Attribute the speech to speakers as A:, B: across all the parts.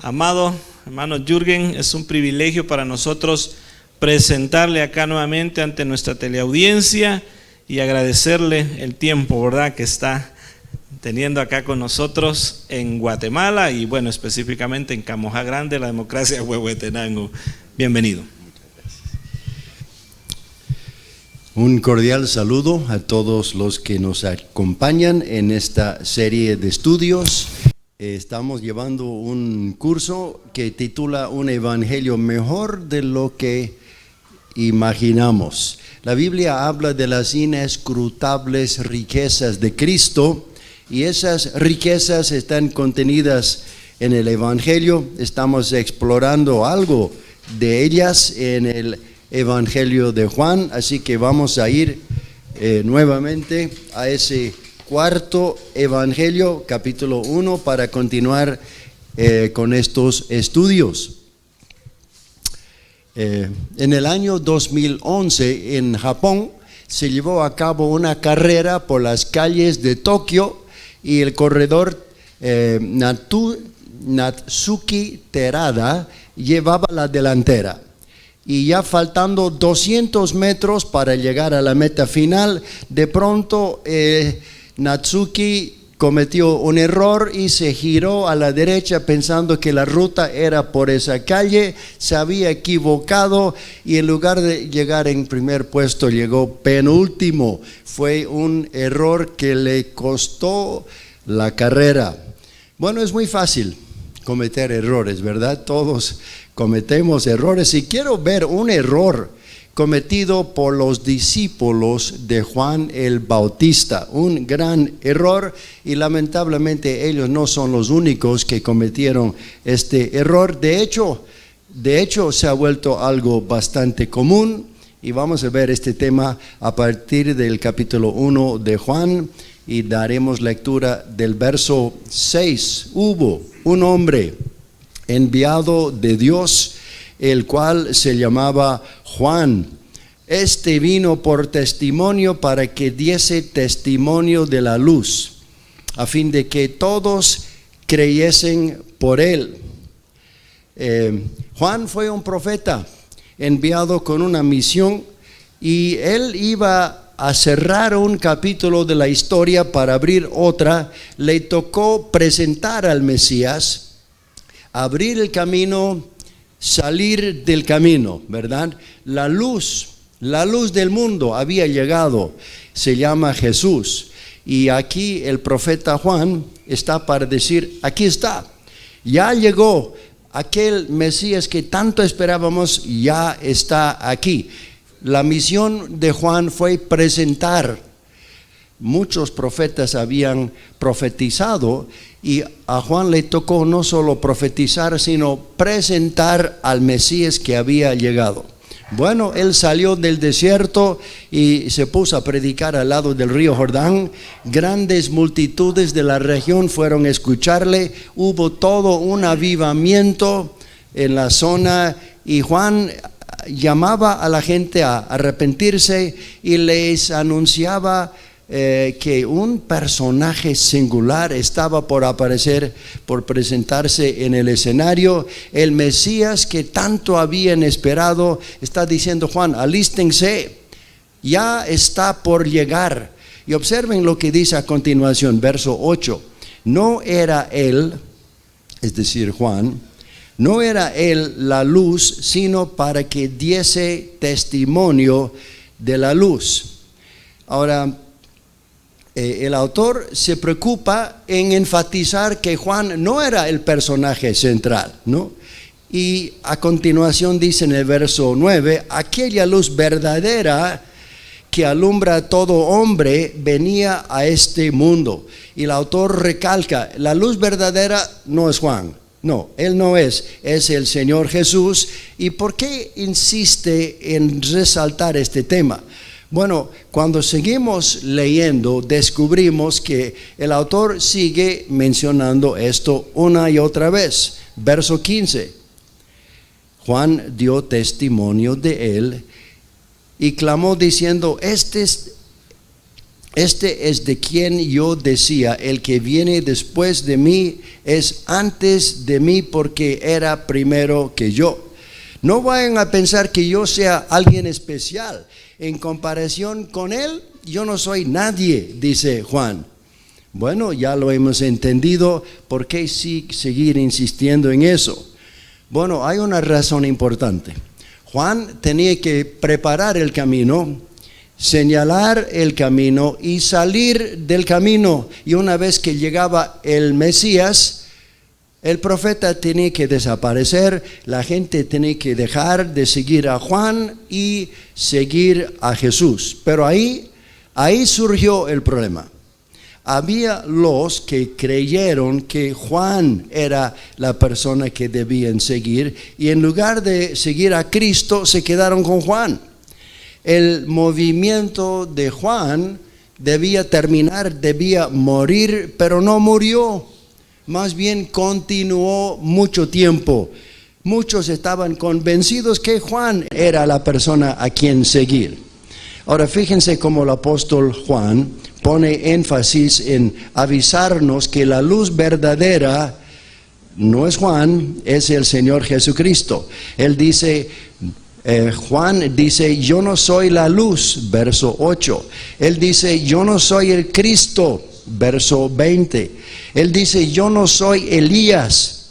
A: Amado hermano Jürgen, es un privilegio para nosotros presentarle acá nuevamente ante nuestra teleaudiencia y agradecerle el tiempo, ¿verdad?, que está teniendo acá con nosotros en Guatemala y bueno, específicamente en Camojá Grande, la democracia Huehuetenango. Bienvenido.
B: Un cordial saludo a todos los que nos acompañan en esta serie de estudios. Estamos llevando un curso que titula Un Evangelio Mejor de lo que imaginamos. La Biblia habla de las inescrutables riquezas de Cristo y esas riquezas están contenidas en el Evangelio. Estamos explorando algo de ellas en el Evangelio de Juan, así que vamos a ir nuevamente a ese cuarto Evangelio, capítulo 1, para continuar con estos estudios. En el año 2011 en Japón se llevó a cabo una carrera por las calles de Tokio y el corredor Natsuki Terada llevaba la delantera. Y ya faltando 200 metros para llegar a la meta final, de pronto Natsuki cometió un error y se giró a la derecha pensando que la ruta era por esa calle. Se había equivocado y en lugar de llegar en primer puesto llegó penúltimo. Fue un error que le costó la carrera. Bueno, es muy fácil cometer errores, ¿verdad? Todos cometemos errores y quiero ver un error cometido por los discípulos de Juan el Bautista, un gran error, y lamentablemente ellos no son los únicos que cometieron este error. De hecho se ha vuelto algo bastante común y vamos a ver este tema a partir del capítulo 1 de Juan y daremos lectura del verso 6. Hubo un hombre enviado de Dios, el cual se llamaba Juan. Este vino por testimonio para que diese testimonio de la luz, a fin de que todos creyesen por él. Juan fue un profeta enviado con una misión y él iba a cerrar un capítulo de la historia para abrir otra. Le tocó presentar al Mesías, abrir el camino, salir del camino, ¿verdad? La luz del mundo había llegado, se llama Jesús. Y aquí el profeta Juan está para decir, aquí está, ya llegó aquel Mesías que tanto esperábamos, ya está aquí. La misión de Juan fue presentar. Muchos profetas habían profetizado y a Juan le tocó no solo profetizar, sino presentar al Mesías que había llegado. Bueno, él salió del desierto y se puso a predicar al lado del río Jordán. Grandes multitudes de la región fueron a escucharle. Hubo todo un avivamiento en la zona y Juan llamaba a la gente a arrepentirse y les anunciaba que un personaje singular estaba por aparecer, por presentarse en el escenario. El Mesías que tanto habían esperado. Está diciendo Juan, alístense, ya está por llegar. Y observen lo que dice a continuación, verso 8. No era él, es decir Juan, no era él la luz, sino para que diese testimonio de la luz. Ahora, el autor se preocupa en enfatizar que Juan no era el personaje central, ¿no? Y a continuación dice en el verso 9, aquella luz verdadera que alumbra a todo hombre venía a este mundo. Y el autor recalca, la luz verdadera no es Juan. No, él no es el Señor Jesús. ¿Y por qué insiste en resaltar este tema? Bueno, cuando seguimos leyendo, descubrimos que el autor sigue mencionando esto una y otra vez. Verso 15. Juan dio testimonio de él y clamó diciendo, este es Este es de quien yo decía, el que viene después de mí es antes de mí porque era primero que yo. No vayan a pensar que yo sea alguien especial. En comparación con él, yo no soy nadie, dice Juan. Bueno, ya lo hemos entendido. ¿Por qué seguir insistiendo en eso? Bueno, hay una razón importante. Juan tenía que preparar el camino, señalar el camino y salir del camino. Y una vez que llegaba el Mesías, el profeta tenía que desaparecer, la gente tenía que dejar de seguir a Juan y seguir a Jesús. Pero ahí surgió el problema. Había los que creyeron que Juan era la persona que debían seguir y en lugar de seguir a Cristo se quedaron con Juan. El movimiento de Juan debía terminar, debía morir, pero no murió. Más bien continuó mucho tiempo. Muchos estaban convencidos que Juan era la persona a quien seguir. Ahora fíjense cómo el apóstol Juan pone énfasis en avisarnos que la luz verdadera no es Juan, es el Señor Jesucristo. Él dice, Juan dice, yo no soy la luz, verso 8. Él dice, yo no soy el Cristo, verso 20. Él dice, yo no soy Elías,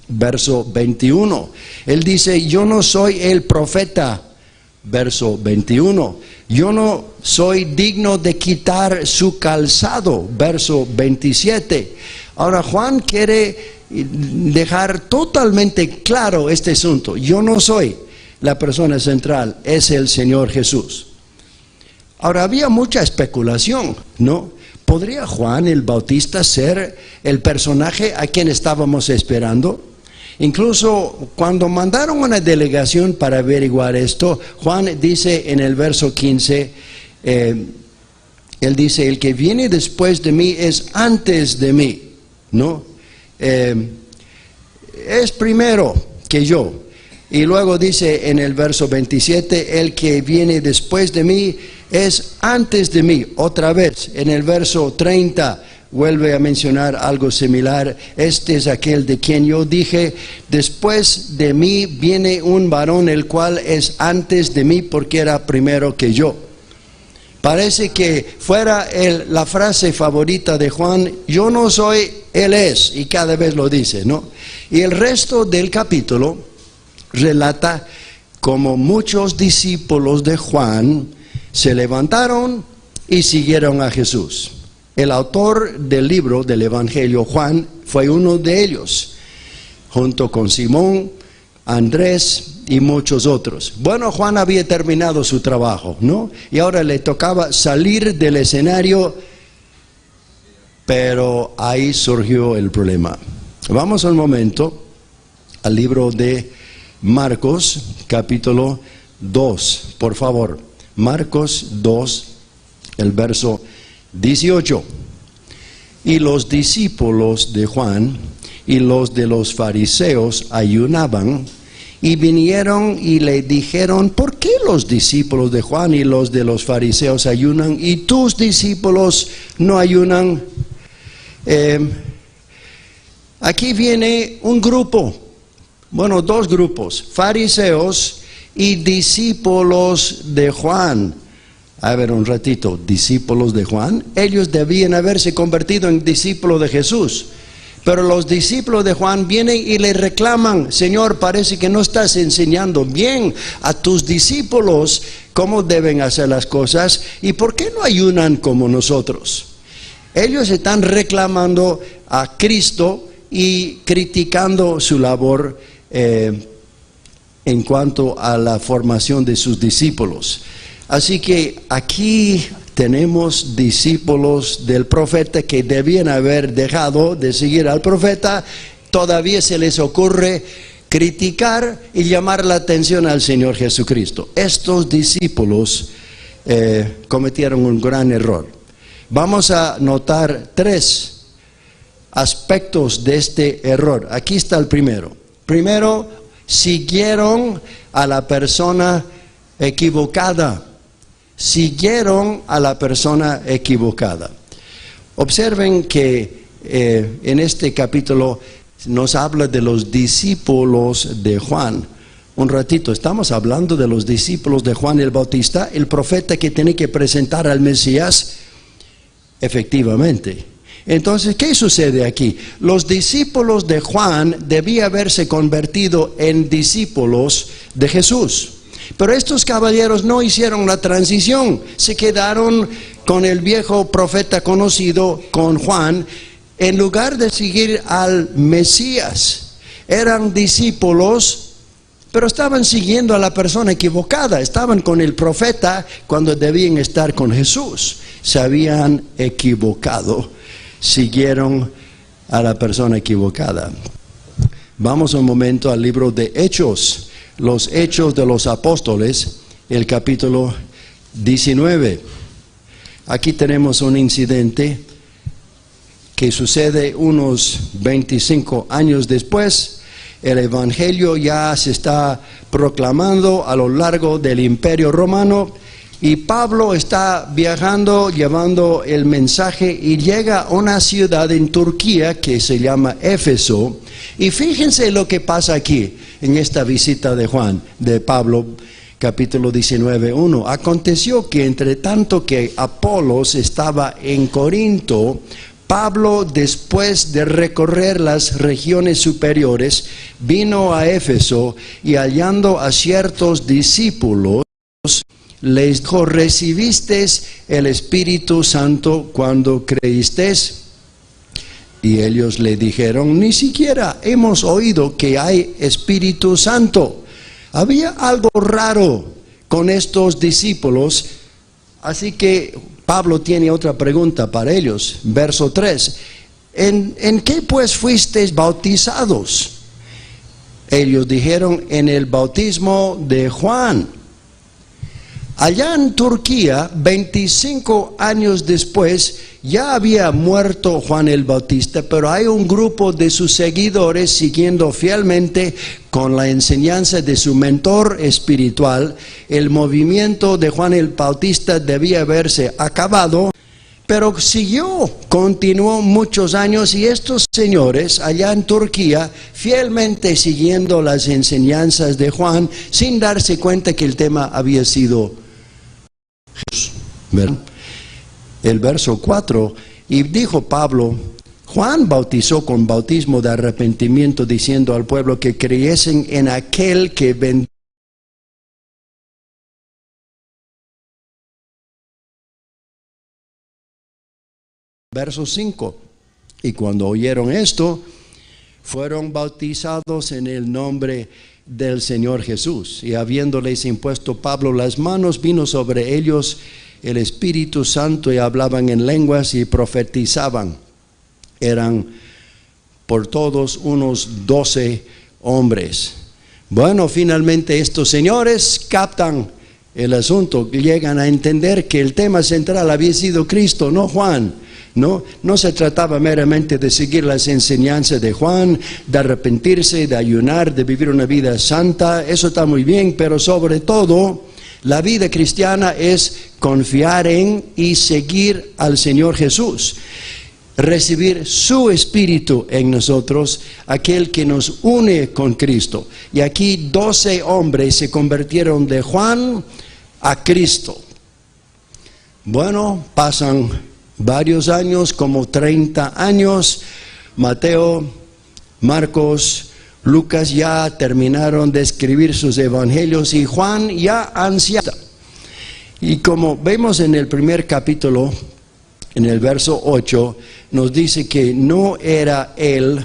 B: verso 21. Él dice, yo no soy el profeta, verso 21. Yo no soy digno de quitar su calzado, verso 27. Ahora Juan quiere dejar totalmente claro este asunto. Yo no soy la persona central, es el Señor Jesús. Ahora había mucha especulación, ¿no? ¿Podría Juan el Bautista ser el personaje a quien estábamos esperando? Incluso cuando mandaron una delegación para averiguar esto, Juan dice en el verso 15, él dice, el que viene después de mí es antes de mí, ¿no? Es primero que yo. Y luego dice en el verso 27, el que viene después de mí es antes de mí. Otra vez, en el verso 30, vuelve a mencionar algo similar. Este es aquel de quien yo dije, después de mí viene un varón el cual es antes de mí porque era primero que yo. Parece que fuera la frase favorita de Juan, yo no soy, él es, y cada vez lo dice, ¿no? Y el resto del capítulo relata como muchos discípulos de Juan se levantaron y siguieron a Jesús. El autor del libro del Evangelio, Juan, fue uno de ellos, junto con Simón, Andrés y muchos otros. Bueno, Juan había terminado su trabajo, ¿no? Y ahora le tocaba salir del escenario, pero ahí surgió el problema. Vamos un momento al libro de Marcos, capítulo 2, por favor. Marcos 2, el verso 18. Y los discípulos de Juan y los de los fariseos ayunaban y vinieron y le dijeron, ¿por qué los discípulos de Juan y los de los fariseos ayunan y tus discípulos no ayunan? Aquí viene un grupo, bueno, dos grupos, fariseos y discípulos de Juan. A ver un ratito, discípulos de Juan, ellos debían haberse convertido en discípulos de Jesús. Pero los discípulos de Juan vienen y le reclaman, Señor, parece que no estás enseñando bien a tus discípulos cómo deben hacer las cosas y por qué no ayunan como nosotros. Ellos están reclamando a Cristo y criticando su labor en cuanto a la formación de sus discípulos. Así que aquí tenemos discípulos del profeta que debían haber dejado de seguir al profeta. Todavía se les ocurre criticar y llamar la atención al Señor Jesucristo. Estos discípulos cometieron un gran error. Vamos a notar tres aspectos de este error. Aquí está el primero. Primero, siguieron a la persona equivocada. siguieron a la persona equivocada. Observen que en este capítulo nos habla de los discípulos de Juan. Un ratito, estamos hablando de los discípulos de Juan el Bautista, el profeta que tiene que presentar al Mesías. Efectivamente. Entonces, ¿qué sucede aquí? Los discípulos de Juan debían haberse convertido en discípulos de Jesús. Pero estos caballeros no hicieron la transición, se quedaron con el viejo profeta conocido, con Juan, en lugar de seguir al Mesías. Eran discípulos, pero estaban siguiendo a la persona equivocada, estaban con el profeta cuando debían estar con Jesús. Se habían equivocado, siguieron a la persona equivocada. Vamos un momento al libro de Hechos. Los Hechos de los Apóstoles, el capítulo 19. Aquí tenemos un incidente que sucede unos 25 años después. El Evangelio ya se está proclamando a lo largo del Imperio Romano y Pablo está viajando, llevando el mensaje y llega a una ciudad en Turquía que se llama Éfeso. Y fíjense lo que pasa aquí en esta visita de Pablo, capítulo 19:1. Aconteció que entre tanto que Apolos estaba en Corinto, Pablo, después de recorrer las regiones superiores, vino a Éfeso y hallando a ciertos discípulos, les dijo: ¿recibisteis el Espíritu Santo cuando creísteis? Y ellos le dijeron: ni siquiera hemos oído que hay Espíritu Santo. Había algo raro con estos discípulos, así que Pablo tiene otra pregunta para ellos. Verso 3. ¿En qué pues fuisteis bautizados? Ellos dijeron: en el bautismo de Juan. Allá en Turquía, 25 años después, ya había muerto Juan el Bautista, pero hay un grupo de sus seguidores siguiendo fielmente con la enseñanza de su mentor espiritual. El movimiento de Juan el Bautista debía haberse acabado, pero continuó muchos años, y estos señores allá en Turquía, fielmente siguiendo las enseñanzas de Juan, sin darse cuenta que el tema había sido Jesús. ¿Verdad? El verso 4, y dijo Pablo: Juan bautizó con bautismo de arrepentimiento, diciendo al pueblo que creyesen en aquel que vendría. Verso 5, y cuando oyeron esto, fueron bautizados en el nombre del Señor Jesús. Y habiéndoles impuesto Pablo las manos, vino sobre ellos el Espíritu Santo, y hablaban en lenguas y profetizaban. Eran por todos unos 12 hombres. Bueno, finalmente estos señores captan el asunto, llegan a entender que el tema central había sido Cristo, no Juan. No se trataba meramente de seguir las enseñanzas de Juan, de arrepentirse, de ayunar, de vivir una vida santa. Eso está muy bien, pero sobre todo la vida cristiana es confiar en y seguir al Señor Jesús, recibir su Espíritu en nosotros, aquel que nos une con Cristo. Y aquí 12 hombres se convirtieron de Juan a Cristo. Bueno, pasan varios años, como 30 años. Mateo, Marcos, Lucas ya terminaron de escribir sus evangelios, y Juan ya anciano. Y como vemos en el primer capítulo, en el verso 8, nos dice que no era él,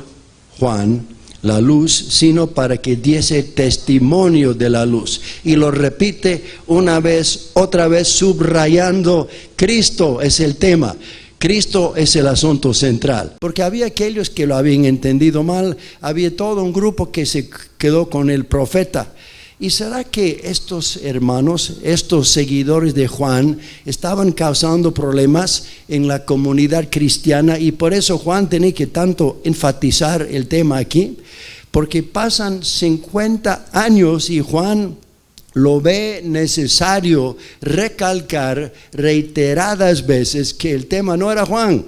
B: Juan, la luz, sino para que diese testimonio de la luz. Y lo repite una vez, otra vez, subrayando: Cristo es el tema, Cristo es el asunto central. Porque había aquellos que lo habían entendido mal, había todo un grupo que se quedó con el profeta. ¿Y será que estos hermanos, estos seguidores de Juan, estaban causando problemas en la comunidad cristiana? Y por eso Juan tenía que tanto enfatizar el tema aquí, porque pasan 50 años y Juan lo ve necesario recalcar reiteradas veces que el tema no era Juan.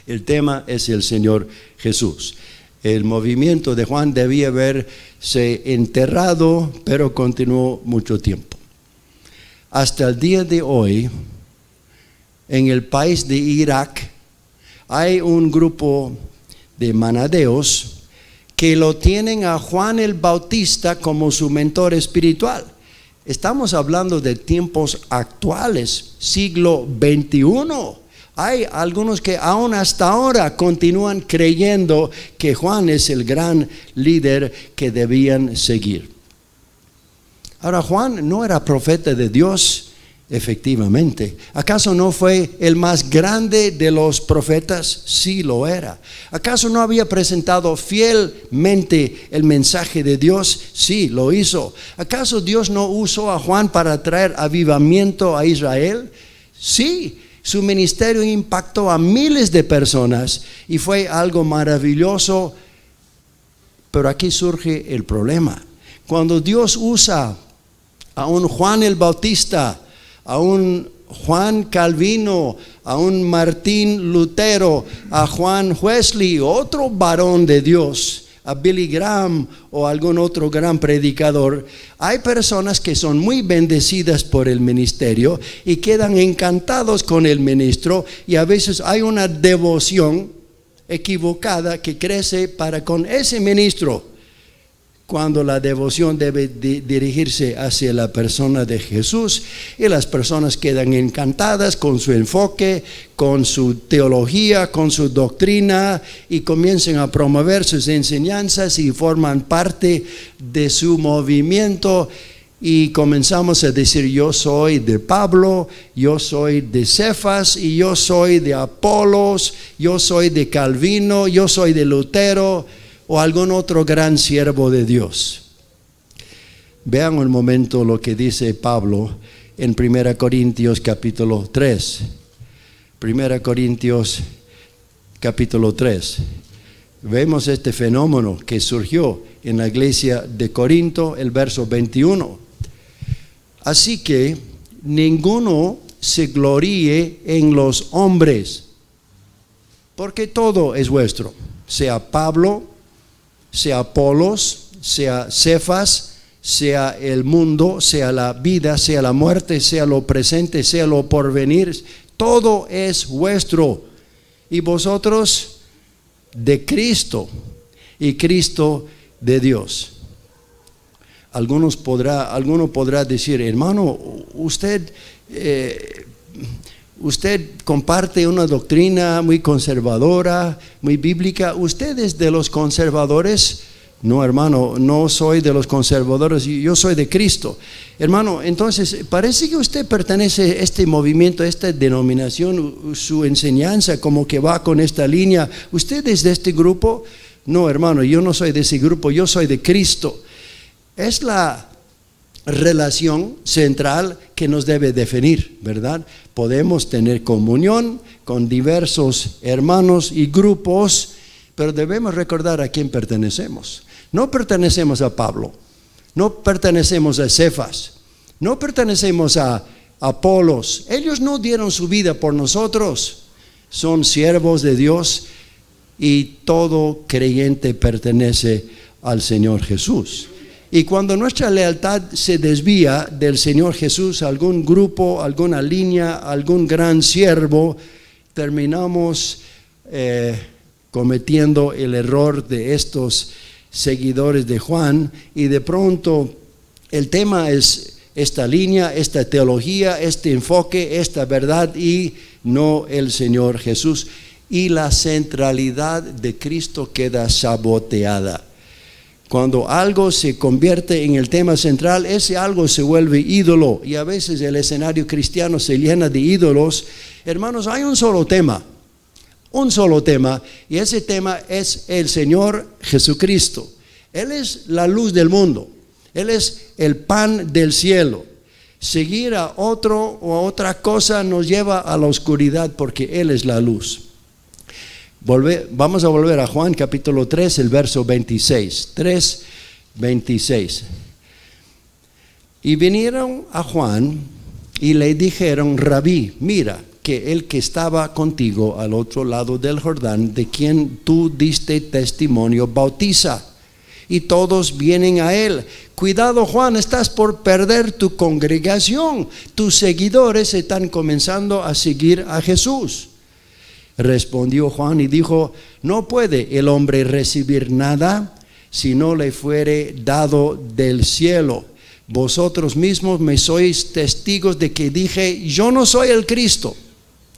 B: El tema es el Señor Jesús. El movimiento de Juan debía haberse enterrado, pero continuó mucho tiempo. Hasta el día de hoy, en el país de Irak, hay un grupo de manadeos que lo tienen a Juan el Bautista como su mentor espiritual. Estamos hablando de tiempos actuales, siglo XXI. Hay algunos que aún hasta ahora continúan creyendo que Juan es el gran líder que debían seguir. Ahora, Juan no era profeta de Dios, efectivamente. ¿Acaso no fue el más grande de los profetas? Sí lo era. ¿Acaso no había presentado fielmente el mensaje de Dios? Sí, lo hizo. ¿Acaso Dios no usó a Juan para traer avivamiento a Israel? Sí. Su ministerio impactó a miles de personas y fue algo maravilloso. Pero aquí surge el problema. Cuando Dios usa a un Juan el Bautista, a un Juan Calvino, a un Martín Lutero, a Juan Wesley, otro varón de Dios, a Billy Graham o algún otro gran predicador, hay personas que son muy bendecidas por el ministerio y quedan encantados con el ministro, y a veces hay una devoción equivocada que crece para con ese ministro, cuando la devoción debe dirigirse hacia la persona de Jesús, y las personas quedan encantadas con su enfoque, con su teología, con su doctrina, y comienzan a promover sus enseñanzas y forman parte de su movimiento, y comenzamos a decir: yo soy de Pablo, yo soy de Cefas, y yo soy de Apolos, yo soy de Calvino, yo soy de Lutero, o algún otro gran siervo de Dios. Vean un momento lo que dice Pablo en 1 Corintios capítulo 3. 1 Corintios capítulo 3. Vemos este fenómeno que surgió en la iglesia de Corinto, el verso 21. Así que ninguno se gloríe en los hombres, porque todo es vuestro, sea Pablo, sea Apolos, sea Cefas, sea el mundo, sea la vida, sea la muerte, sea lo presente, sea lo porvenir, todo es vuestro, y vosotros de Cristo, y Cristo de Dios. Alguno podrá decir: hermano, usted comparte una doctrina muy conservadora, muy bíblica. ¿Usted es de los conservadores? No, hermano, no soy de los conservadores, yo soy de Cristo. Hermano, entonces parece que usted pertenece a este movimiento, a esta denominación, su enseñanza como que va con esta línea. ¿Usted es de este grupo? No, hermano, yo no soy de ese grupo, yo soy de Cristo. Es la relación central que nos debe definir, ¿verdad? Podemos tener comunión con diversos hermanos y grupos, pero debemos recordar a quién pertenecemos. No pertenecemos a Pablo, no pertenecemos a Cefas, no pertenecemos a Apolos. Ellos no dieron su vida por nosotros, son siervos de Dios, y todo creyente pertenece al Señor Jesús. Y cuando nuestra lealtad se desvía del Señor Jesús a algún grupo, alguna línea, algún gran siervo, terminamos cometiendo el error de estos seguidores de Juan, y de pronto el tema es esta línea, esta teología, este enfoque, esta verdad, y no el Señor Jesús, y la centralidad de Cristo queda saboteada. Cuando algo se convierte en el tema central, ese algo se vuelve ídolo, y a veces el escenario cristiano se llena de ídolos. Hermanos, hay un solo tema, y ese tema es el Señor Jesucristo. Él es la luz del mundo, Él es el pan del cielo. Seguir a otro o a otra cosa nos lleva a la oscuridad, porque Él es la luz. Vamos a volver a Juan capítulo 3, el verso 26. 3, 26. Y vinieron a Juan y le dijeron: Rabí, mira que el que estaba contigo al otro lado del Jordán, de quien tú diste testimonio, bautiza, y todos vienen a él. Cuidado, Juan, estás por perder tu congregación. Tus seguidores están comenzando a seguir a Jesús. Respondió Juan y dijo: no puede el hombre recibir nada si no le fuere dado del cielo. Vosotros mismos me sois testigos de que dije: yo no soy el Cristo,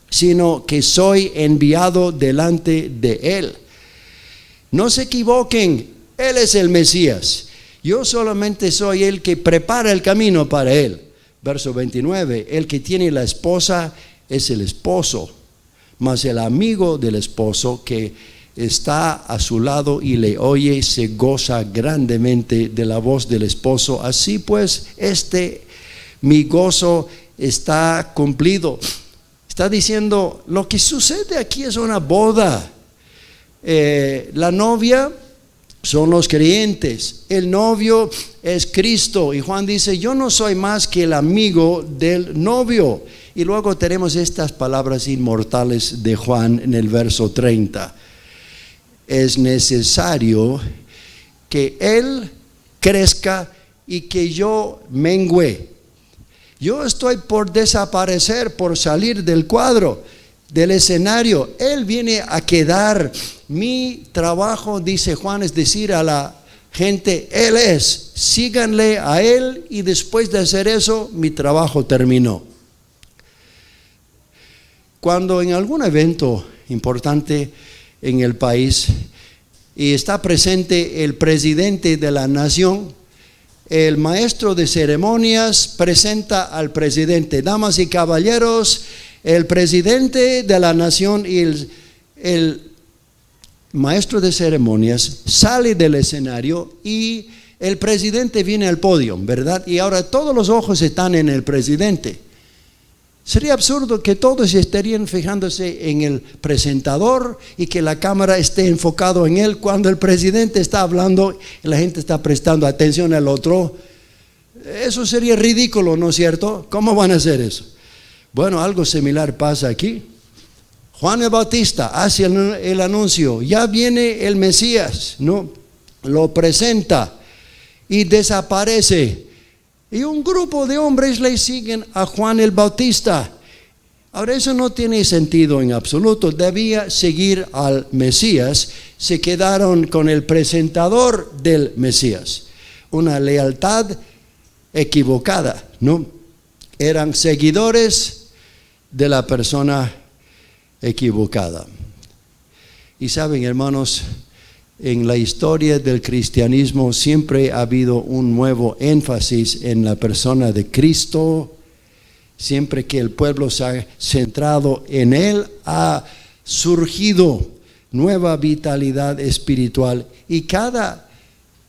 B: sino que soy enviado delante de él. No se equivoquen, él es el Mesías. Yo solamente soy el que prepara el camino para él. Verso 29, el que tiene la esposa es el esposo, mas el amigo del esposo que está a su lado y le oye se goza grandemente de la voz del esposo. Así pues, mi gozo está cumplido. Está diciendo, lo que sucede aquí es una boda. La novia son los creyentes, el novio es Cristo, y Juan dice: yo no soy más que el amigo del novio. Y luego tenemos estas palabras inmortales de Juan en el verso 30. Es necesario que él crezca y que yo mengüe. Yo estoy por desaparecer, por salir del cuadro, del escenario. Él viene a quedar. Mi trabajo, dice Juan, es decir a la gente: Él es, síganle a Él, y después de hacer eso, mi trabajo terminó. Cuando en algún evento importante en el país y está presente el presidente de la nación, el maestro de ceremonias presenta al presidente: damas y caballeros, el presidente de la nación. Y el maestro de ceremonias sale del escenario y el presidente viene al podio, ¿verdad? Y ahora todos los ojos están en el presidente. Sería absurdo que todos estarían fijándose en el presentador y que la cámara esté enfocado en él cuando el presidente está hablando y la gente está prestando atención al otro. Eso sería ridículo, ¿no es cierto? ¿Cómo van a hacer eso? Bueno, algo similar pasa aquí. Juan el Bautista hace el anuncio: ya viene el Mesías, ¿no? Lo presenta y desaparece. Y un grupo de hombres le siguen a Juan el Bautista. Ahora, eso no tiene sentido en absoluto. Debía seguir al Mesías. Se quedaron con el presentador del Mesías. Una lealtad equivocada, ¿no? Eran seguidores de la persona equivocada. Y saben, hermanos, en la historia del cristianismo siempre ha habido un nuevo énfasis en la persona de Cristo. Siempre que el pueblo se ha centrado en Él, ha surgido nueva vitalidad espiritual. Y cada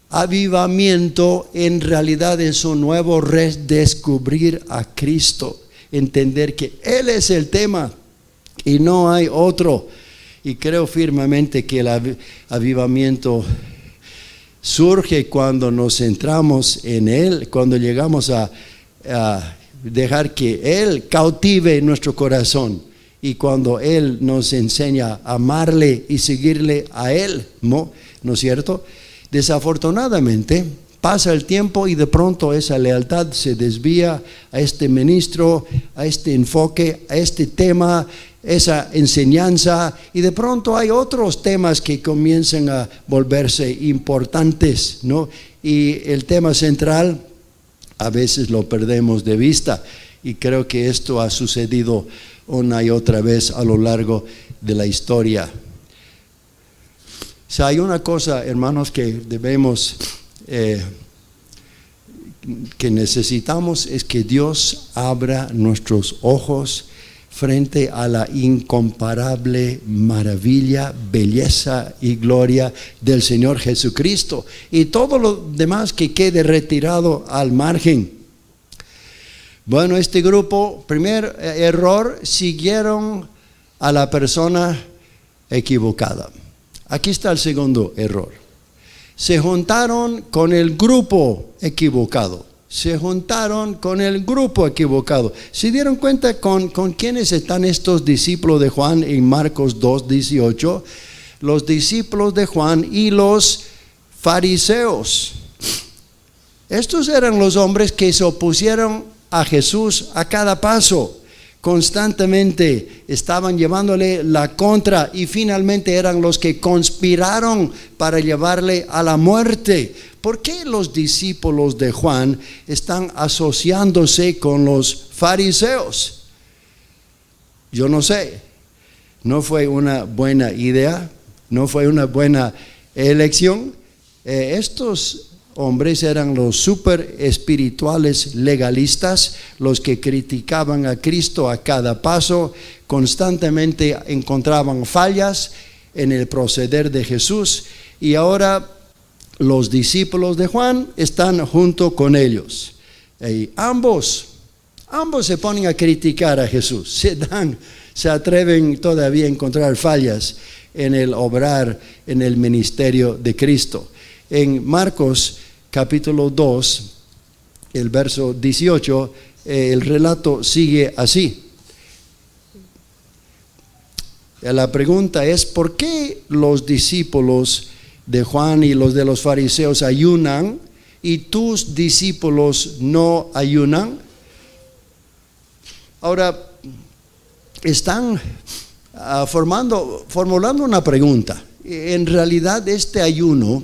B: avivamiento en realidad es un nuevo redescubrir a Cristo. Entender que Él es el tema y no hay otro. Y creo firmemente que el avivamiento surge cuando nos centramos en Él, cuando llegamos a dejar que Él cautive nuestro corazón, y cuando Él nos enseña a amarle y seguirle a Él, ¿no es cierto? Desafortunadamente pasa el tiempo y de pronto esa lealtad se desvía a este ministro, a este enfoque, a este tema, esa enseñanza, y de pronto hay otros temas que comienzan a volverse importantes, ¿no? Y el tema central a veces lo perdemos de vista, y creo que esto ha sucedido una y otra vez a lo largo de la historia. O sea, hay una cosa, hermanos, que debemos, que necesitamos, es que Dios abra nuestros ojos frente a la incomparable maravilla, belleza y gloria del Señor Jesucristo, y todo lo demás que quede retirado al margen. Bueno, este grupo, primer error, siguieron a la persona equivocada. Aquí está el segundo error: se juntaron con el grupo equivocado. Se juntaron con el grupo equivocado. ¿Se dieron cuenta con quiénes están estos discípulos de Juan en Marcos 2:18? Los discípulos de Juan y los fariseos. Estos eran los hombres que se opusieron a Jesús a cada paso. Constantemente estaban llevándole la contra y finalmente eran los que conspiraron para llevarle a la muerte. ¿Por qué los discípulos de Juan están asociándose con los fariseos? Yo no sé. No fue una buena idea, no fue una buena elección. Estos hombres eran los super espirituales legalistas, los que criticaban a Cristo a cada paso, constantemente encontraban fallas en el proceder de Jesús, y ahora los discípulos de Juan están junto con ellos. Y ambos se ponen a criticar a Jesús, se atreven todavía a encontrar fallas en el obrar, en el ministerio de Cristo. En Marcos capítulo 2, el verso 18, el relato sigue así. La pregunta es, ¿por qué los discípulos de Juan y los de los fariseos ayunan y tus discípulos no ayunan? Ahora, están formulando una pregunta. En realidad este ayuno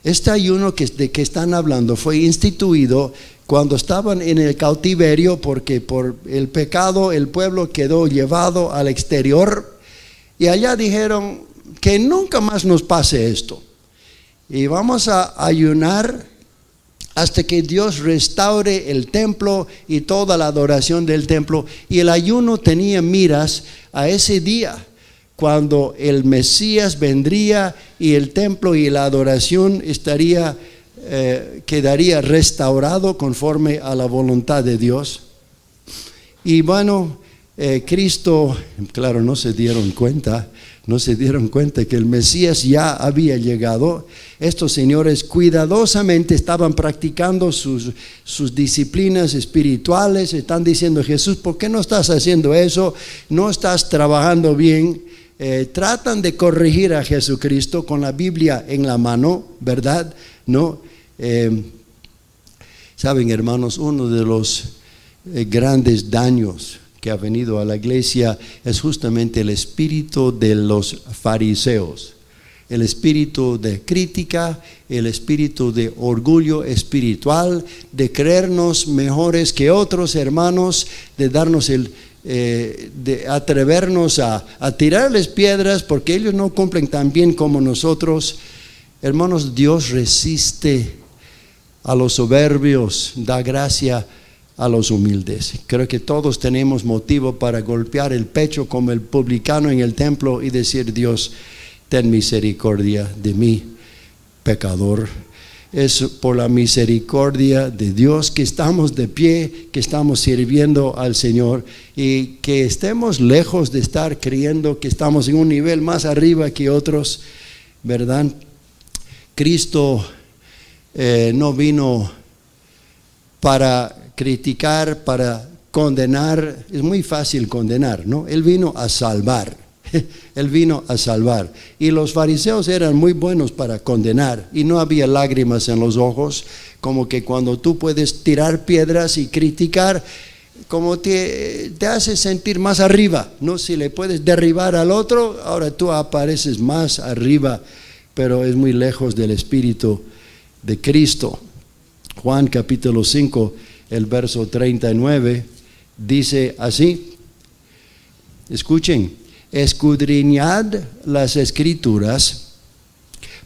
B: de que están hablando fue instituido cuando estaban en el cautiverio, porque por el pecado el pueblo quedó llevado al exterior, y allá dijeron que nunca más nos pase esto, y vamos a ayunar hasta que Dios restaure el templo y toda la adoración del templo. Y el ayuno tenía miras a ese día cuando el Mesías vendría y el templo y la adoración quedaría restaurado conforme a la voluntad de Dios. Y bueno, Cristo, claro, no se dieron cuenta que el Mesías ya había llegado. Estos señores cuidadosamente estaban practicando sus disciplinas espirituales. Están diciendo: Jesús, ¿por qué no estás haciendo eso? No estás trabajando bien. Tratan de corregir a Jesucristo con la Biblia en la mano, ¿verdad? ¿No? Saben, hermanos, uno de los grandes daños que ha venido a la iglesia es justamente el espíritu de los fariseos, el espíritu de crítica, el espíritu de orgullo espiritual, de creernos mejores que otros hermanos, de darnos de atrevernos a tirarles piedras porque ellos no cumplen tan bien como nosotros. Hermanos, Dios resiste a los soberbios, da gracia a los humildes. Creo que todos tenemos motivo para golpear el pecho como el publicano en el templo y decir: Dios, ten misericordia de mí, pecador. Es por la misericordia de Dios que estamos de pie, que estamos sirviendo al Señor, y que estemos lejos de estar creyendo que estamos en un nivel más arriba que otros, ¿verdad? Cristo no vino para criticar, para condenar. Es muy fácil condenar, ¿no? Él vino a salvar. Él vino a salvar. Y los fariseos eran muy buenos para condenar, y no había lágrimas en los ojos, como que cuando tú puedes tirar piedras y criticar, como te hace sentir más arriba, ¿no? Si le puedes derribar al otro, ahora tú apareces más arriba, pero es muy lejos del espíritu de Cristo. Juan capítulo 5, el verso 39, dice así, escuchen: escudriñad las escrituras,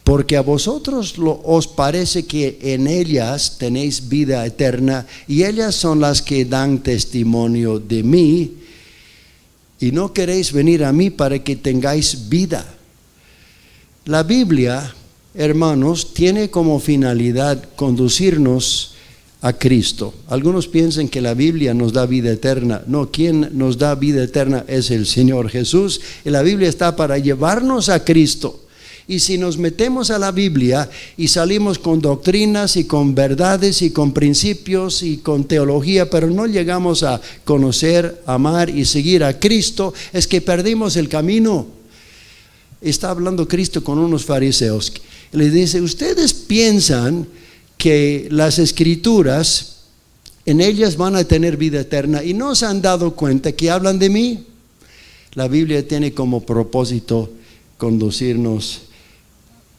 B: porque a vosotros os parece que en ellas tenéis vida eterna, y ellas son las que dan testimonio de mí, y no queréis venir a mí para que tengáis vida. La Biblia, hermanos, tiene como finalidad conducirnos a Cristo. Algunos piensan que la Biblia nos da vida eterna. No, quien nos da vida eterna es el Señor Jesús, y la Biblia está para llevarnos a Cristo. Y si nos metemos a la Biblia y salimos con doctrinas y con verdades y con principios y con teología, pero no llegamos a conocer, amar y seguir a Cristo, es que perdimos el camino. Está hablando Cristo con unos fariseos. Les dice, ustedes piensan que las escrituras, en ellas van a tener vida eterna y no se han dado cuenta que hablan de mí. La Biblia tiene como propósito conducirnos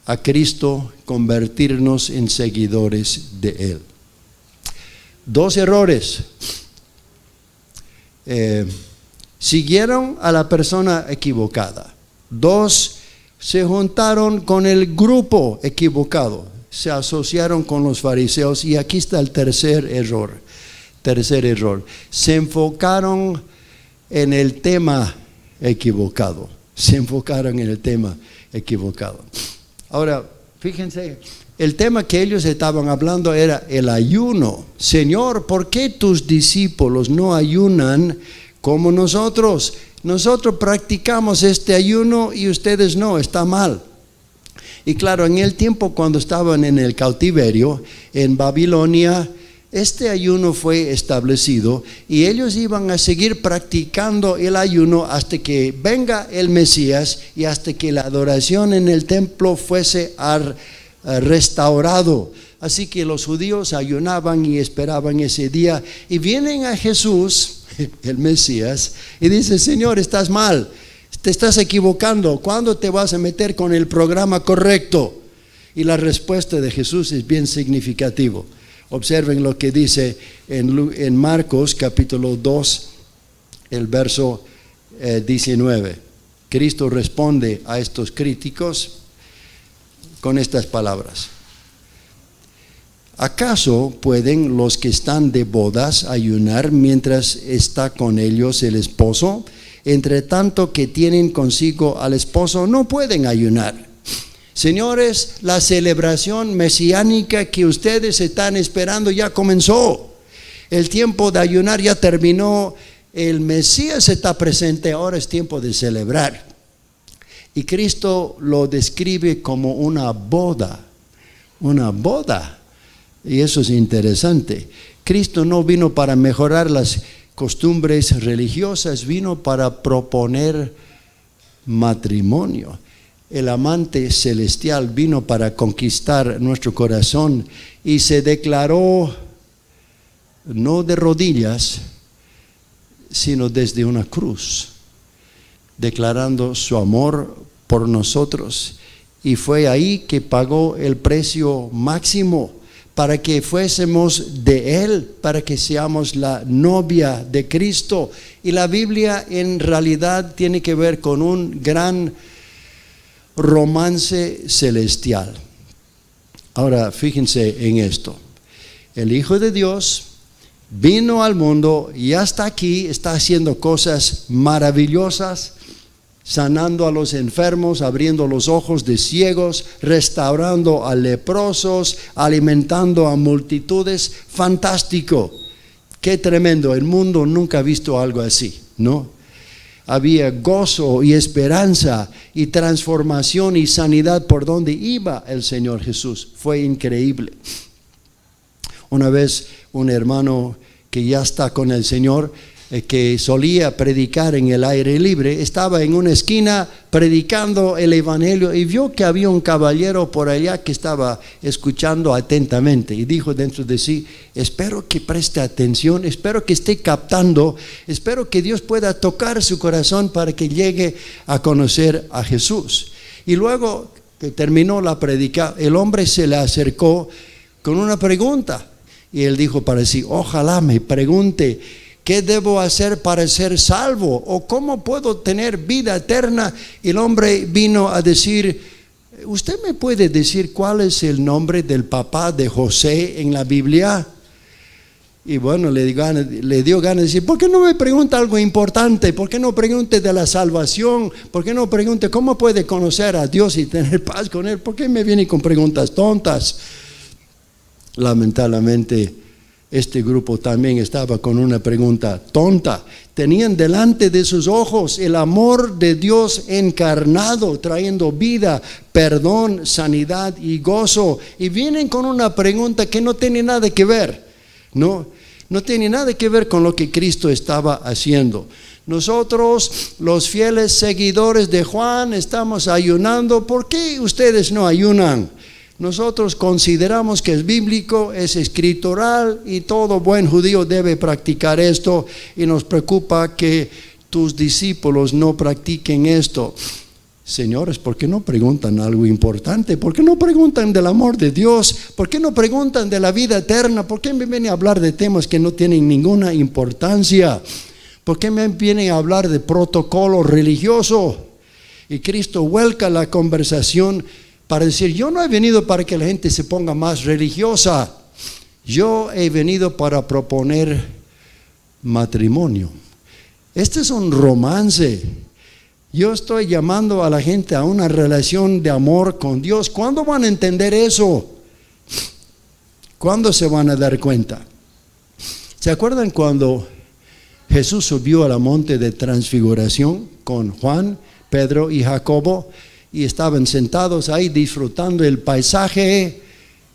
B: a Cristo, convertirnos en seguidores de Él. 2 errores. Siguieron a la persona equivocada. 2, se juntaron con el grupo equivocado. Se asociaron con los fariseos. Y aquí está el tercer error. Se enfocaron en el tema equivocado. Ahora, fíjense, el tema que ellos estaban hablando era el ayuno. Señor, ¿por qué tus discípulos no ayunan como nosotros? Nosotros practicamos este ayuno y ustedes no, está mal. Y claro, en el tiempo cuando estaban en el cautiverio, en Babilonia, este ayuno fue establecido y ellos iban a seguir practicando el ayuno hasta que venga el Mesías y hasta que la adoración en el templo fuese restaurado. Así que los judíos ayunaban y esperaban ese día y vienen a Jesús, el Mesías, y dice, Señor, estás mal, te estás equivocando, ¿cuándo te vas a meter con el programa correcto? Y la respuesta de Jesús es bien significativo. Observen lo que dice en Marcos capítulo 2, el verso 19. Cristo responde a estos críticos con estas palabras. ¿Acaso pueden los que están de bodas ayunar mientras está con ellos el esposo? Entre tanto que tienen consigo al esposo, no pueden ayunar. Señores, la celebración mesiánica que ustedes están esperando ya comenzó. El tiempo de ayunar ya terminó. El Mesías está presente, ahora es tiempo de celebrar. Y Cristo lo describe como una boda. Una boda. Y eso es interesante. Cristo no vino para mejorar las costumbres religiosas, vino para proponer matrimonio. El amante celestial vino para conquistar nuestro corazón y se declaró no de rodillas, sino desde una cruz, declarando su amor por nosotros. Y fue ahí que pagó el precio máximo para que fuésemos de Él, para que seamos la novia de Cristo. Y la Biblia en realidad tiene que ver con un gran romance celestial. Ahora fíjense en esto. El Hijo de Dios vino al mundo y hasta aquí está haciendo cosas maravillosas, sanando a los enfermos, abriendo los ojos de ciegos, restaurando a leprosos, alimentando a multitudes. Fantástico, qué tremendo. El mundo nunca ha visto algo así, ¿no? Había gozo y esperanza y transformación y sanidad por donde iba el Señor Jesús. Fue increíble. Una vez un hermano que ya está con el Señor, que solía predicar en el aire libre, estaba en una esquina predicando el evangelio y vio que había un caballero por allá que estaba escuchando atentamente y dijo dentro de sí: espero que preste atención, espero que esté captando, espero que Dios pueda tocar su corazón para que llegue a conocer a Jesús. Y luego que terminó la predica, el hombre se le acercó con una pregunta y él dijo para sí: ojalá me pregunte ¿qué debo hacer para ser salvo? ¿O cómo puedo tener vida eterna? Y el hombre vino a decir: ¿usted me puede decir cuál es el nombre del papá de José en la Biblia? Y bueno, le dio ganas de decir: ¿por qué no me pregunta algo importante? ¿Por qué no pregunte de la salvación? ¿Por qué no pregunte cómo puede conocer a Dios y tener paz con Él? ¿Por qué me viene con preguntas tontas? Lamentablemente Este grupo también estaba con una pregunta tonta. Tenían delante de sus ojos el amor de Dios encarnado, trayendo vida, perdón, sanidad y gozo. Y vienen con una pregunta que no tiene nada que ver, no tiene nada que ver con lo que Cristo estaba haciendo. Nosotros, los fieles seguidores de Juan, estamos ayunando. ¿Por qué ustedes no ayunan? Nosotros consideramos que es bíblico, es escritural y todo buen judío debe practicar esto, y nos preocupa que tus discípulos no practiquen esto. Señores, ¿por qué no preguntan algo importante? ¿Por qué no preguntan del amor de Dios? ¿Por qué no preguntan de la vida eterna? ¿Por qué me vienen a hablar de temas que no tienen ninguna importancia? ¿Por qué me vienen a hablar de protocolo religioso? Y Cristo vuelca la conversación para decir: yo no he venido para que la gente se ponga más religiosa. Yo he venido para proponer matrimonio. Este es un romance. Yo estoy llamando a la gente a una relación de amor con Dios. ¿Cuándo van a entender eso? ¿Cuándo se van a dar cuenta? ¿Se acuerdan cuando Jesús subió al monte de transfiguración con Juan, Pedro y Jacobo? Y estaban sentados ahí disfrutando el paisaje,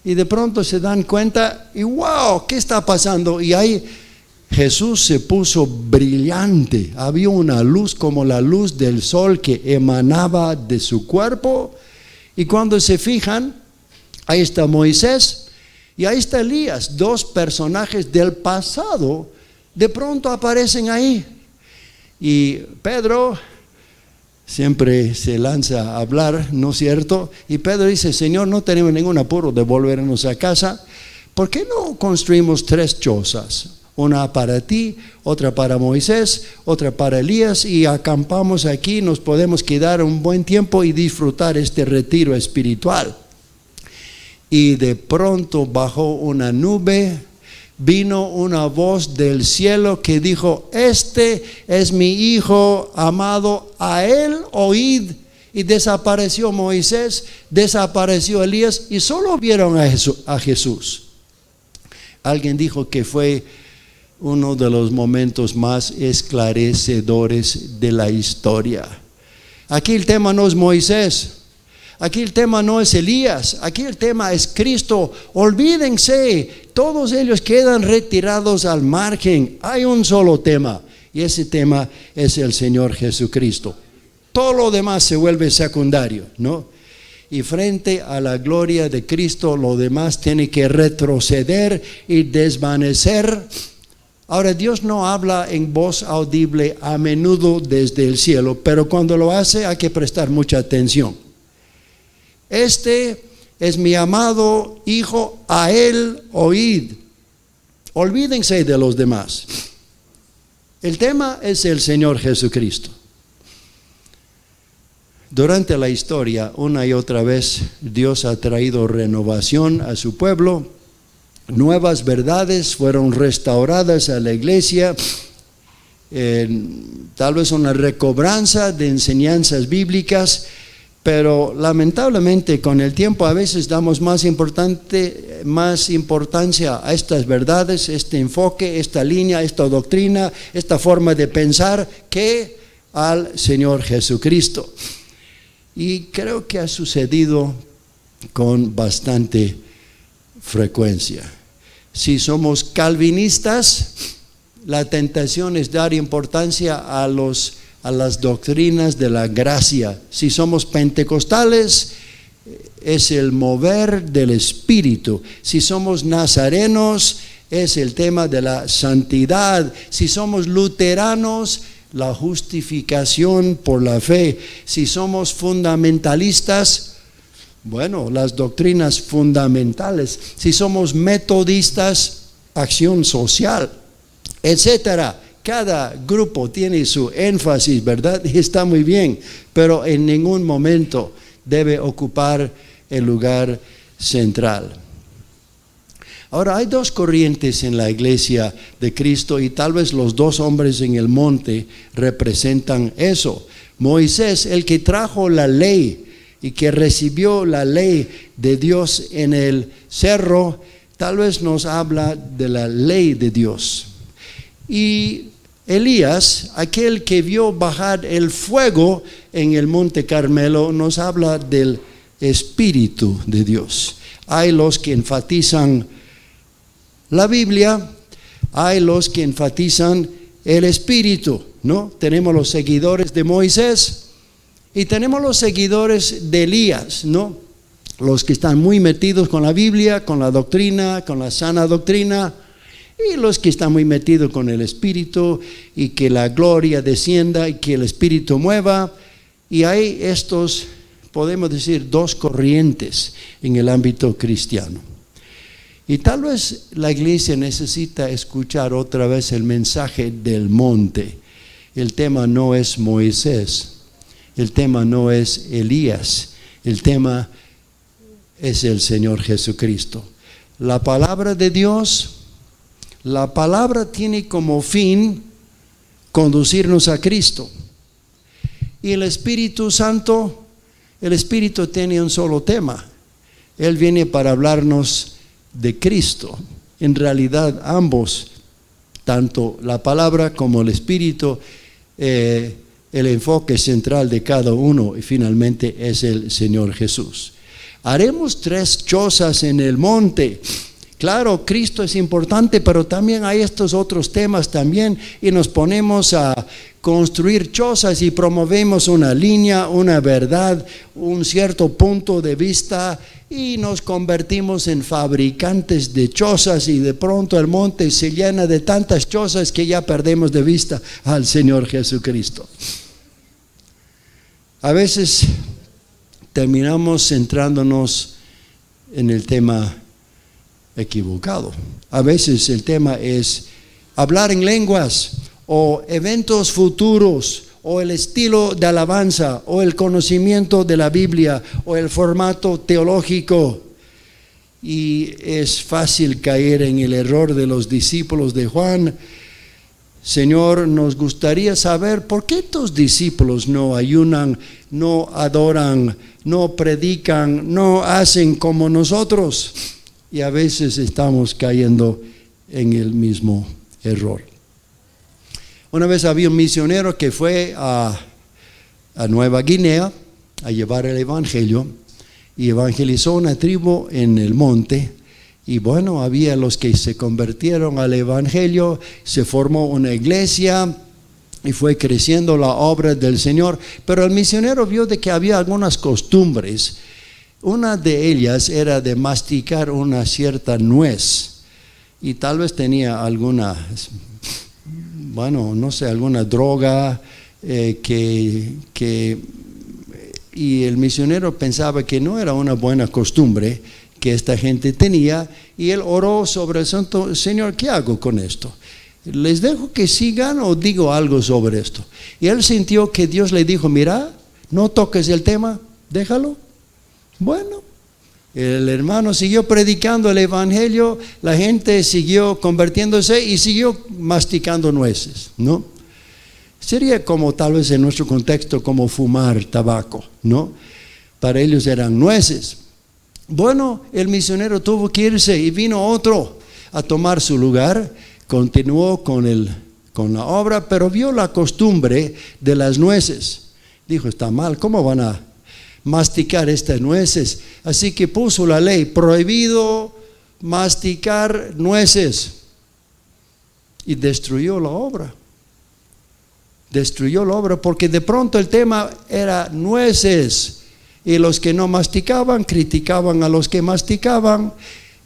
B: y de pronto se dan cuenta y wow, ¿qué está pasando? Y ahí Jesús se puso brillante. Había una luz como la luz del sol que emanaba de su cuerpo. Y cuando se fijan, ahí está Moisés y ahí está Elías, dos personajes del pasado, de pronto aparecen ahí. Y Pedro siempre se lanza a hablar, ¿no es cierto? Y Pedro dice: Señor, no tenemos ningún apuro de volvernos a casa. ¿Por qué no construimos 3 chozas? Una para ti, otra para Moisés, otra para Elías, y acampamos aquí, nos podemos quedar un buen tiempo y disfrutar este retiro espiritual. Y de pronto bajó una nube, vino una voz del cielo que dijo: este es mi hijo amado, a él oíd. Y desapareció Moisés, desapareció Elías, y solo vieron a Jesús. Alguien dijo que fue uno de los momentos más esclarecedores de la historia. Aquí el tema no es Moisés, aquí el tema no es Elías, aquí el tema es Cristo. Olvídense, todos ellos quedan retirados al margen. Hay un solo tema, y ese tema es el Señor Jesucristo. Todo lo demás se vuelve secundario, ¿no? Y frente a la gloria de Cristo, lo demás tiene que retroceder y desvanecer. Ahora, Dios no habla en voz audible a menudo desde el cielo, pero cuando lo hace hay que prestar mucha atención. Este es mi amado hijo, a él oíd. Olvídense de los demás. El tema es el Señor Jesucristo. Durante la historia, una y otra vez, Dios ha traído renovación a su pueblo. Nuevas verdades fueron restauradas a la iglesia, tal vez una recobranza de enseñanzas bíblicas, pero lamentablemente con el tiempo a veces damos más importancia a estas verdades, este enfoque, esta línea, esta doctrina, esta forma de pensar, que al Señor Jesucristo. Y creo que ha sucedido con bastante frecuencia. Si somos calvinistas, la tentación es dar importancia a las doctrinas de la gracia. Si somos pentecostales, es el mover del Espíritu. Si somos nazarenos, es el tema de la santidad. Si somos luteranos, la justificación por la fe. Si somos fundamentalistas, bueno, las doctrinas fundamentales. Si somos metodistas, acción social, etcétera. Cada grupo tiene su énfasis, ¿verdad? Y está muy bien, pero en ningún momento debe ocupar el lugar central. Ahora, hay 2 corrientes en la iglesia de Cristo, y tal vez los 2 hombres en el monte representan eso. Moisés, el que trajo la ley y que recibió la ley de Dios en el cerro, tal vez nos habla de la ley de Dios. Y Elías, aquel que vio bajar el fuego en el monte Carmelo, nos habla del Espíritu de Dios. Hay los que enfatizan la Biblia, hay los que enfatizan el Espíritu, ¿no? Tenemos los seguidores de Moisés y tenemos los seguidores de Elías, ¿no? Los que están muy metidos con la Biblia, con la doctrina, con la sana doctrina, y los que están muy metidos con el Espíritu y que la gloria descienda y que el Espíritu mueva. Y hay estos, podemos decir, dos corrientes en el ámbito cristiano. Y tal vez la iglesia necesita escuchar otra vez el mensaje del monte. El tema no es Moisés, el tema no es Elías, el tema es el Señor Jesucristo. La palabra de Dios, la palabra tiene como fin conducirnos a Cristo. Y el Espíritu Santo, el Espíritu tiene un solo tema. Él viene para hablarnos de Cristo. En realidad ambos, tanto la palabra como el Espíritu, el enfoque central de cada uno y finalmente es el Señor Jesús. Haremos 3 chozas en el monte. Claro, Cristo es importante, pero también hay estos otros temas también, y nos ponemos a construir chozas y promovemos una línea, una verdad, un cierto punto de vista, y nos convertimos en fabricantes de chozas, y de pronto el monte se llena de tantas chozas que ya perdemos de vista al Señor Jesucristo. A veces terminamos centrándonos en el tema equivocado. A veces el tema es hablar en lenguas o eventos futuros o el estilo de alabanza o el conocimiento de la Biblia o el formato teológico. Y es fácil caer en el error de los discípulos de Juan. Señor, nos gustaría saber por qué tus discípulos no ayunan, no adoran, no predican, no hacen como nosotros. Y a veces estamos cayendo en el mismo error. Una vez había un misionero que fue a Nueva Guinea a llevar el evangelio y evangelizó una tribu en el monte. Y bueno, había los que se convirtieron al evangelio, se formó una iglesia y fue creciendo la obra del Señor. Pero el misionero vio de que había algunas costumbres. Una de ellas era de masticar una cierta nuez, y tal vez tenía alguna, alguna droga y el misionero pensaba que no era una buena costumbre que esta gente tenía, y él oró sobre el santo: Señor, ¿qué hago con esto? ¿Les dejo que sigan o digo algo sobre esto? Y él sintió que Dios le dijo: mira, no toques el tema, déjalo. Bueno, el hermano siguió predicando el evangelio, la gente siguió convirtiéndose y siguió masticando nueces, ¿no? Sería como tal vez en nuestro contexto como fumar tabaco, ¿no? Para ellos eran nueces. Bueno, el misionero tuvo que irse y vino otro a tomar su lugar. Continuó con la obra, pero vio la costumbre de las nueces. Dijo: está mal, ¿cómo van a masticar estas nueces? Así que puso la ley: prohibido masticar nueces. Y destruyó la obra. Destruyó la obra porque de pronto el tema era nueces, y los que no masticaban criticaban a los que masticaban,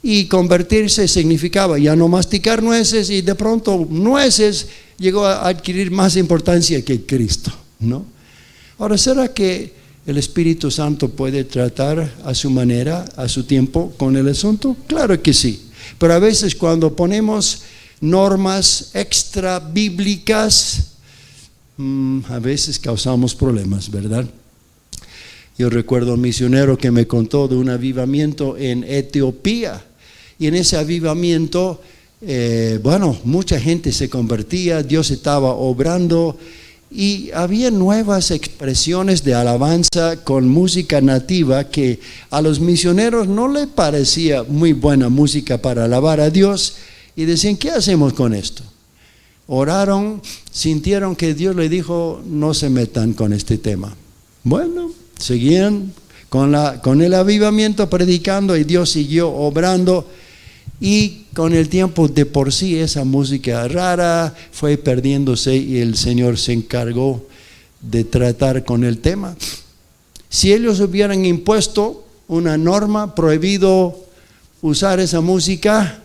B: y convertirse significaba ya no masticar nueces, y de pronto nueces llegó a adquirir más importancia que Cristo, ¿no? Ahora, ¿será que el Espíritu Santo puede tratar a su manera, a su tiempo con el asunto? Claro que sí, pero a veces cuando ponemos normas extra bíblicas, a veces causamos problemas, ¿verdad? Yo recuerdo a un misionero que me contó de un avivamiento en Etiopía, y en ese avivamiento, mucha gente se convertía, Dios estaba obrando, Y había nuevas expresiones de alabanza con música nativa que a los misioneros no les parecía muy buena música para alabar a Dios. Y decían, ¿qué hacemos con esto? Oraron, sintieron que Dios le dijo, no se metan con este tema. Bueno, seguían con el avivamiento predicando y Dios siguió obrando. Y con el tiempo de por sí esa música rara fue perdiéndose y el Señor se encargó de tratar con el tema. Si ellos hubieran impuesto una norma prohibido usar esa música,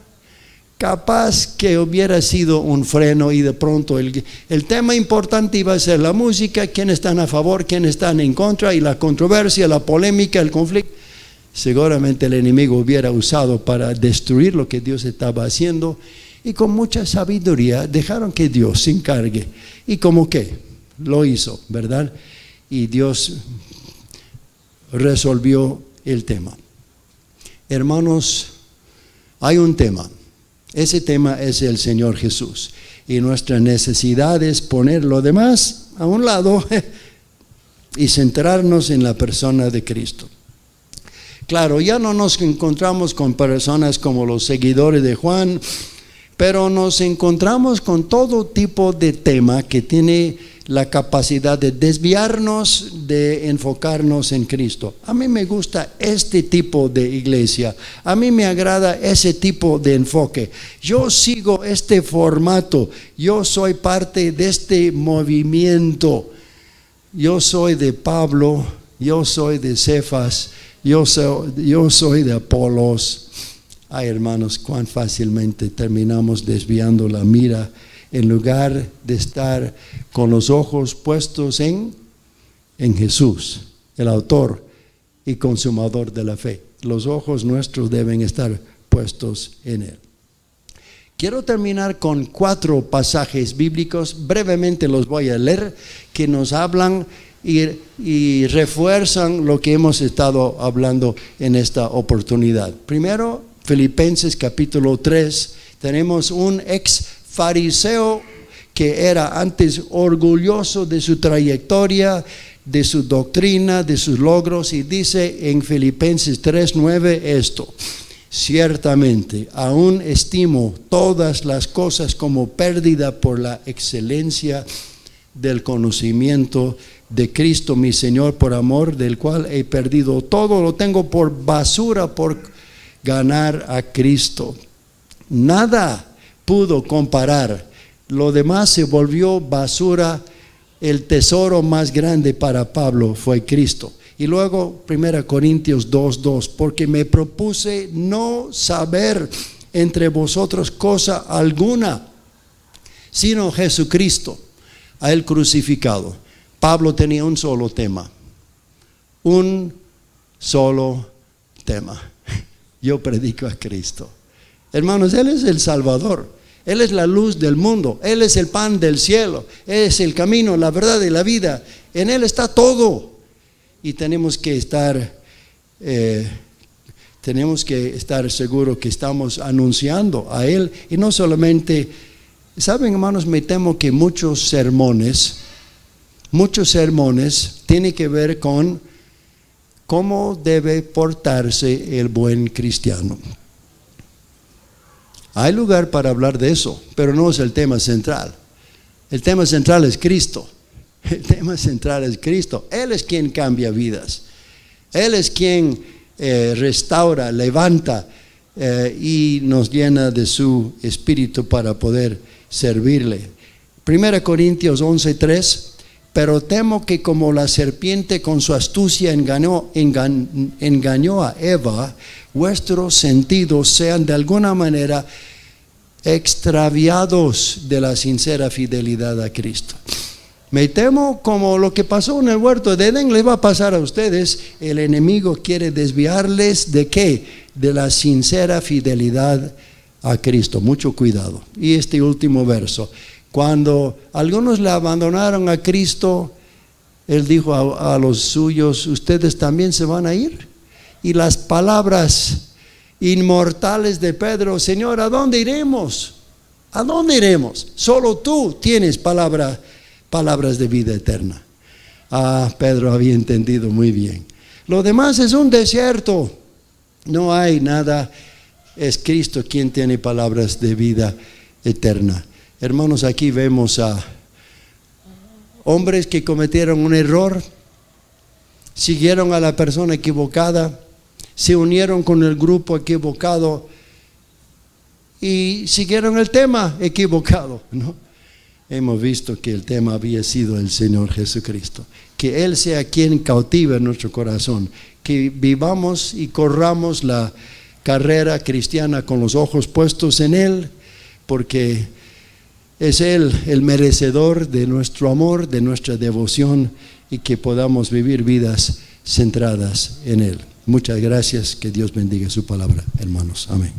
B: capaz que hubiera sido un freno y de pronto el tema importante iba a ser la música, quiénes están a favor, quiénes están en contra y la controversia, la polémica, el conflicto. Seguramente el enemigo hubiera usado para destruir lo que Dios estaba haciendo y con mucha sabiduría dejaron que Dios se encargue y como que lo hizo, ¿verdad? Y Dios resolvió el tema. Hermanos, hay un tema. Ese tema es el Señor Jesús y nuestra necesidad es poner lo demás a un lado y centrarnos en la persona de Cristo. Claro, ya no nos encontramos con personas como los seguidores de Juan, pero nos encontramos con todo tipo de tema que tiene la capacidad de desviarnos, de enfocarnos en Cristo. A mí me gusta este tipo de iglesia, a mí me agrada ese tipo de enfoque. Yo sigo este formato, yo soy parte de este movimiento. Yo soy de Pablo, yo soy de Cefas, yo soy de Apolos. Ay, hermanos, cuán fácilmente terminamos desviando la mira en lugar de estar con los ojos puestos en Jesús, el autor y consumador de la fe. Los ojos nuestros deben estar puestos en Él. Quiero terminar con 4 pasajes bíblicos, brevemente los voy a leer, que nos hablan y refuerzan lo que hemos estado hablando en esta oportunidad. Primero, Filipenses capítulo 3, tenemos un ex fariseo que era antes orgulloso de su trayectoria, de su doctrina, de sus logros, y dice en Filipenses 3:9 esto: ciertamente aún estimo todas las cosas como pérdida por la excelencia del conocimiento de Cristo mi Señor, por amor del cual he perdido todo, lo tengo por basura por ganar a Cristo. Nada pudo comparar, lo demás se volvió basura. El tesoro más grande para Pablo fue Cristo. Y luego 1 Corintios 2:2, porque me propuse no saber entre vosotros cosa alguna, sino Jesucristo, a Él crucificado. Pablo tenía un solo tema, yo predico a Cristo. Hermanos, Él es el Salvador, Él es la luz del mundo, Él es el pan del cielo, Él es el camino, la verdad y la vida. En Él está todo. Y tenemos que estar seguros que estamos anunciando a Él. Y no solamente, saben, hermanos, me temo que muchos sermones tienen que ver con cómo debe portarse el buen cristiano. Hay lugar para hablar de eso, pero no es el tema central. El tema central es Cristo. El tema central es Cristo. Él es quien cambia vidas. Él es quien restaura, levanta y nos llena de su espíritu para poder servirle. 1 Corintios 11:3, pero temo que como la serpiente con su astucia engañó a Eva, vuestros sentidos sean de alguna manera extraviados de la sincera fidelidad a Cristo. Me temo como lo que pasó en el huerto de Edén le va a pasar a ustedes. El enemigo quiere desviarles ¿de qué? De la sincera fidelidad a Cristo. Mucho cuidado. Y este último verso, cuando algunos le abandonaron a Cristo, Él dijo a los suyos, ustedes también se van a ir. Y las palabras inmortales de Pedro, Señor, ¿a dónde iremos? ¿A dónde iremos? Solo tú tienes palabra palabras de vida eterna. Pedro había entendido muy bien. Lo demás es un desierto. No hay nada. Es Cristo quien tiene palabras de vida eterna. Hermanos, aquí vemos a hombres que cometieron un error, siguieron a la persona equivocada, se unieron con el grupo equivocado y siguieron el tema equivocado, ¿no? Hemos visto que el tema había sido el Señor Jesucristo. Que Él sea quien cautive nuestro corazón, que vivamos y corramos la carrera cristiana con los ojos puestos en Él, porque es Él el merecedor de nuestro amor, de nuestra devoción, y que podamos vivir vidas centradas en Él. Muchas gracias, que Dios bendiga su palabra, hermanos. Amén.